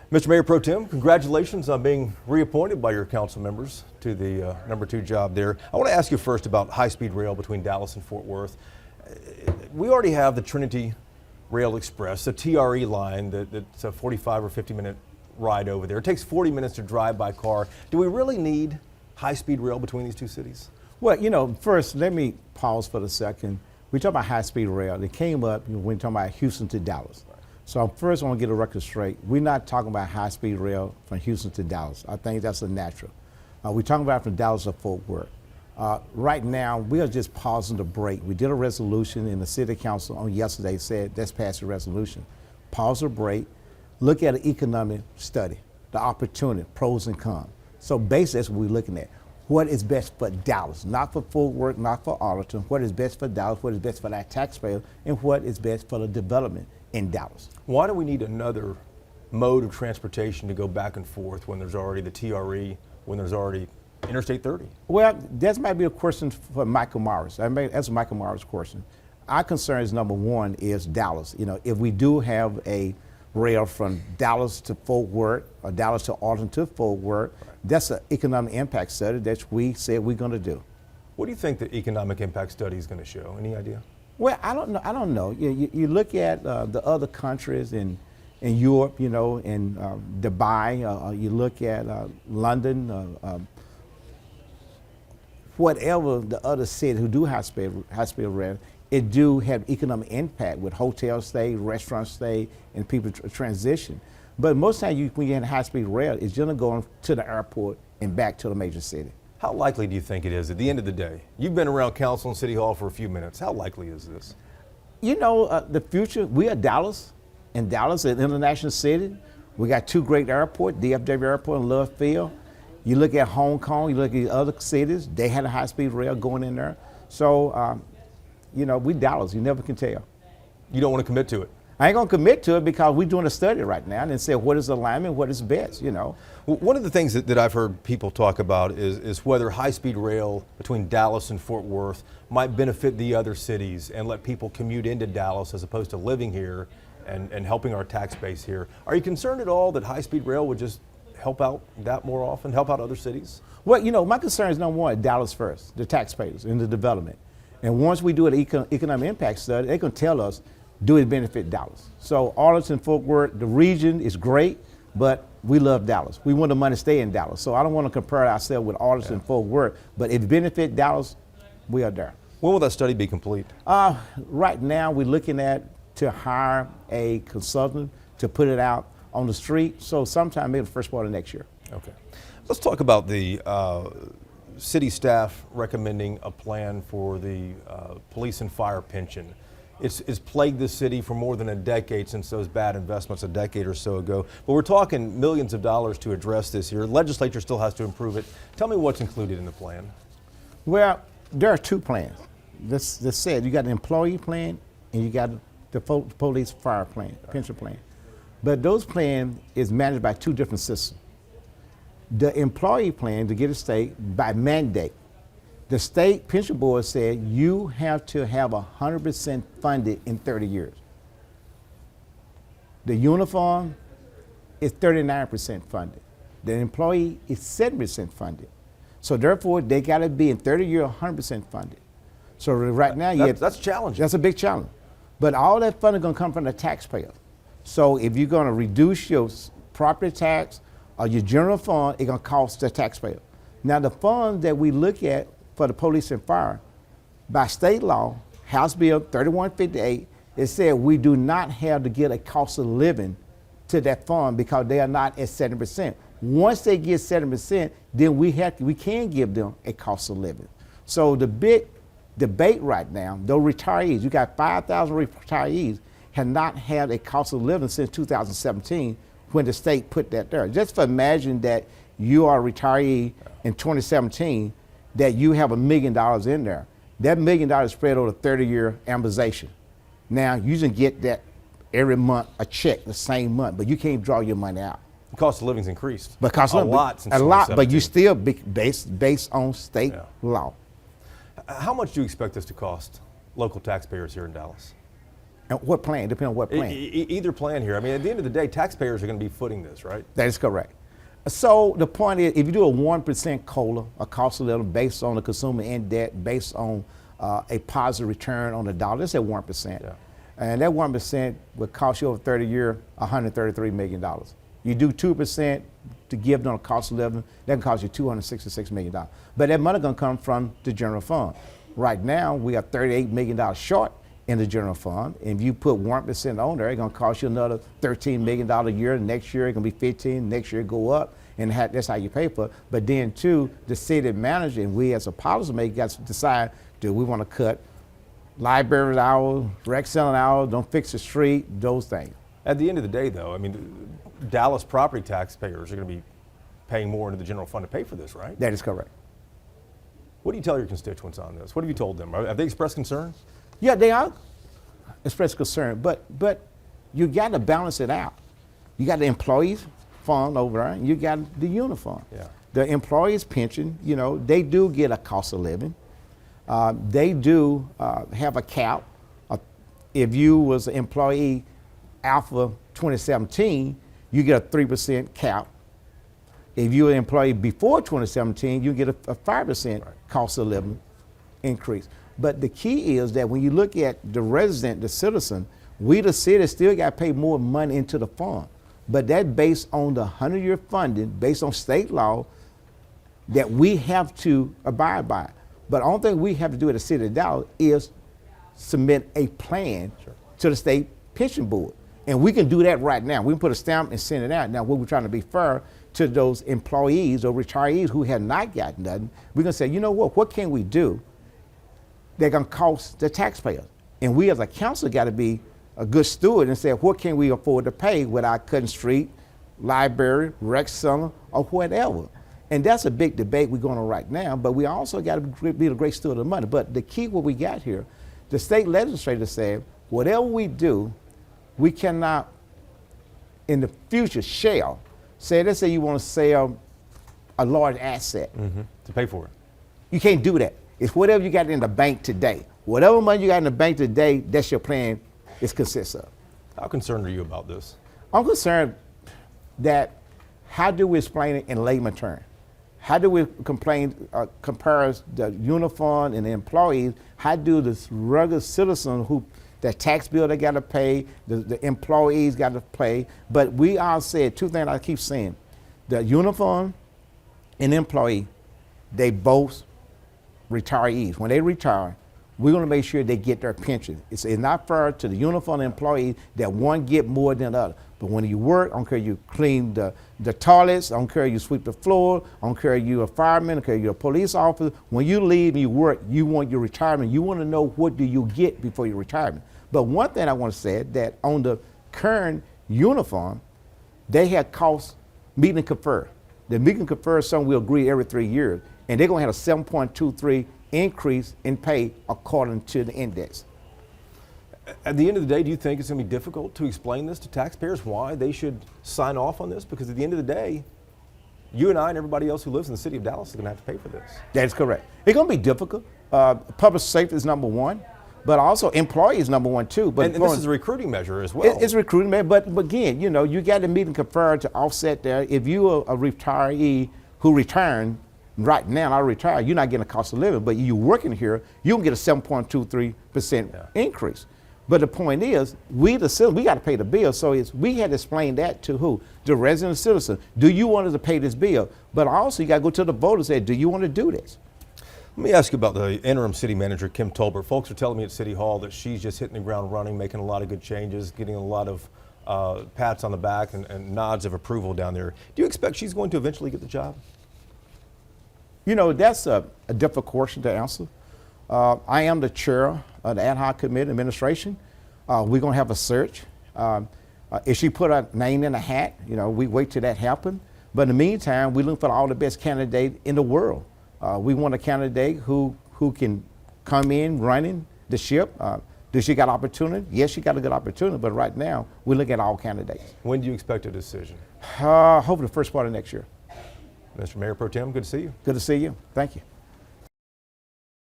Mr. Mayor Pro Tem, congratulations on being reappointed by your council members to the #2 job there. I want to ask you first about high-speed rail between Dallas and Fort Worth. We already have the Trinity Rail Express, a TRE line that's a 45 or 50-minute ride over there. It takes 40 minutes to drive by car. Do we really need high-speed rail between these two cities? Well, first, let me pause for a second. We talk about high-speed rail. It came up when we talking about Houston to Dallas. So first, I want to get a record straight. We're not talking about high-speed rail from Houston to Dallas. I think that's a natural. We're talking about from Dallas to Fort Worth. Right now, we are just pausing the break. We did a resolution, and the City Council on yesterday said, let's pass the resolution. Pause the break, look at an economic study, the opportunity, pros and cons. So basically, that's what we're looking at. What is best for Dallas, not for Fort Worth, not for Arlington. What is best for Dallas, what is best for that taxpayer, and what is best for the development in Dallas. Why do we need another mode of transportation to go back and forth when there's already the TRE, when there's already Interstate 30? Well, that might be a question for Michael Morris. That's a Michael Morris question. Our concern is number one is Dallas. If we do have a rail from Dallas to Fort Worth or Dallas to Arlington to Fort Worth, that's an economic impact study that we said we're going to do. What do you think the economic impact study is going to show? Any idea? Well, I don't know. You look at the other countries in Europe, in Dubai. You look at London, whatever the other cities who do high-speed rail, it do have economic impact with hotel stay, restaurant stay, and people transition. But most times when you have high-speed rail, it's generally going to the airport and back to the major city. How likely do you think it is at the end of the day? You've been around council and city hall for a few minutes. How likely is this? The future, we are Dallas, and Dallas is an international city. We got two great airports, DFW Airport and Love Field. You look at Hong Kong, you look at other cities, they had a high-speed rail going in there. So, we Dallas, you never can tell. You don't want to commit to it? I ain't gonna commit to it because we're doing a study right now and say what is alignment, what is best, One of the things that I've heard people talk about is whether high-speed rail between Dallas and Fort Worth might benefit the other cities and let people commute into Dallas as opposed to living here and helping our tax base here. Are you concerned at all that high-speed rail would just help out that more often, help out other cities? Well, my concern is number one, Dallas first, the taxpayers and the development. And once we do an economic impact study, they're gonna tell us, do it benefit Dallas? So Arlington, Fort Worth, the region is great, but we love Dallas. We want the money to stay in Dallas. So I don't want to compare ourselves with Arlington and Fort Worth, but if it benefit Dallas, we are there. When will that study be complete? Right now, we're looking at to hire a consultant to put it out on the street. So sometime maybe the first part of next year. Okay. Let's talk about the city staff recommending a plan for the police and fire pension. It's plagued the city for more than a decade since those bad investments a decade or so ago. But we're talking millions of dollars to address this here. The legislature still has to improve it. Tell me what's included in the plan. Well, there are two plans. This said, you got an employee plan and you got the police fire plan, pension plan. But those plans is managed by two different systems. The employee plan, to get a state, by mandate, the state pension board said you have to have 100% funded in 30 years. The uniform is 39% funded. The employee is 7% funded. So therefore, they got to be in 30 years 100% funded. So right now, that's challenging. That's a big challenge. But all that funding is going to come from the taxpayer. So if you're going to reduce your property tax or your general fund, it's going to cost the taxpayer. Now the funds that we look at for the police and fire, by state law, House Bill 3158, it said we do not have to get a cost of living to that fund because they are not at 7%. Once they get 7%, then we can give them a cost of living. So the big debate right now, those retirees, you got 5,000 retirees, have not had a cost of living since 2017 when the state put that there. Just imagine that you are a retiree in 2017, that you have $1 million in there. That $1 million spread over a 30-year amortization. Now, you can get that every month, a check the same month, but you can't draw your money out. The cost of living's increased but cost a lot since 2017. A lot, but you still based on state law. How much do you expect this to cost local taxpayers here in Dallas? And what plan? Depending on what plan. Either plan here. I mean, at the end of the day, taxpayers are going to be footing this, right? That is correct. So the point is, if you do a 1% COLA, a cost of living based on the consumer index, based on a positive return on the dollar, let's say 1%. Yeah. And that 1% would cost you over 30 years, $133 million. You do 2% to give them a cost of living, that can cost you $266 million. But that money gonna come from the general fund. Right now, we are $38 million short in the general fund. And if you put 1% on there, it's gonna cost you another $13 million a year. Next year, it's gonna be 15, next year go up, and that's how you pay for it. But then too, the city manager and we as a policymaker got to decide, do we wanna cut library hours, rec center hours, don't fix the street, those things. At the end of the day, though, I mean, Dallas property taxpayers are going to be paying more into the general fund to pay for this, right? That is correct. What do you tell your constituents on this? What have you told them? Have they expressed concern? Yeah, they are expressed concern, but you got to balance it out. You got the employees fund over there, and you got the uniform. Yeah. The employees' pension, you know, they do get a cost of living. They do have a cap. If you was an employee Alpha 2017, you get a 3% cap. If you're an employee before 2017, you get a 5% cost of living increase. But the key is that when you look at the resident, the citizen, we the city still got to pay more money into the fund. But that's based on the 100-year funding, based on state law, that we have to abide by. But the only thing we have to do at the city of Dallas is submit a plan to the state pension board. And we can do that right now. We can put a stamp and send it out. Now, we're trying to be fair to those employees or retirees who have not gotten nothing. We're gonna say, you know what can we do that's gonna cost the taxpayers? And we as a council gotta be a good steward and say, what can we afford to pay without cutting street, library, rec center, or whatever? And that's a big debate we're going on right now, but we also got to be a great steward of the money. But the key what we got here, the state legislature said, whatever we do, we cannot, in the future, shall, say, let's say you want to sell a large asset. To pay for it. You can't do that. It's whatever you got in the bank today. Whatever money you got in the bank today, that's your plan, it consists of. How concerned are you about this? I'm concerned that how do we explain it in layman terms? How do we compare the uniform and the employees? How do the regular citizen who, the tax bill they got to pay, the employees got to pay? But we all said two things I keep saying. The uniform and employee, they both retirees. When they retire, we're going to make sure they get their pension. It's not fair to the uniform employees that one get more than the other. But when you work, I don't care you clean the toilets, I don't care you sweep the floor, I don't care you a fireman, I don't care you a police officer. When you leave and you work, you want your retirement. You want to know what do you get before your retirement. But one thing I want to say that on the current uniform, they had cost meet and confer. The meet and confer is something we agree every 3 years. And they're going to have a 7.23 increase in pay according to the index. At the end of the day, do you think it's going to be difficult to explain this to taxpayers, why they should sign off on this? Because at the end of the day, you and I and everybody else who lives in the city of Dallas is going to have to pay for this. That's correct. It's going to be difficult. Public safety is number one, but also employees is number one too. But and this is a recruiting measure as well. It's a recruiting measure, but again, you know, you got to meet and confer to offset there. If you're a retiree who returned, right now, I retire, you're not getting a cost of living, but you're working here, you'll get a 7.23% increase. But the point is, we the citizens, we got to pay the bill. So we had to explain that to who? The resident citizen. Do you want us to pay this bill? But also, you got to go to the voters and say, do you want to do this? Let me ask you about the interim city manager, Kim Tolbert. Folks are telling me at City Hall that she's just hitting the ground running, making a lot of good changes, getting a lot of pats on the back and nods of approval down there. Do you expect she's going to eventually get the job? You know, that's a difficult question to answer. I am the chair of the ad hoc committee administration. We're going to have a search. If she put a name in a hat, you know, we wait till that happen. But in the meantime, we look for all the best candidates in the world. We want a candidate who can come in running the ship. Does she got opportunity? Yes, she got a good opportunity. But right now, we look at all candidates. When do you expect a decision? Hopefully the first part of next year. Mr. Mayor Pro Tem, good to see you. Good to see you. Thank you.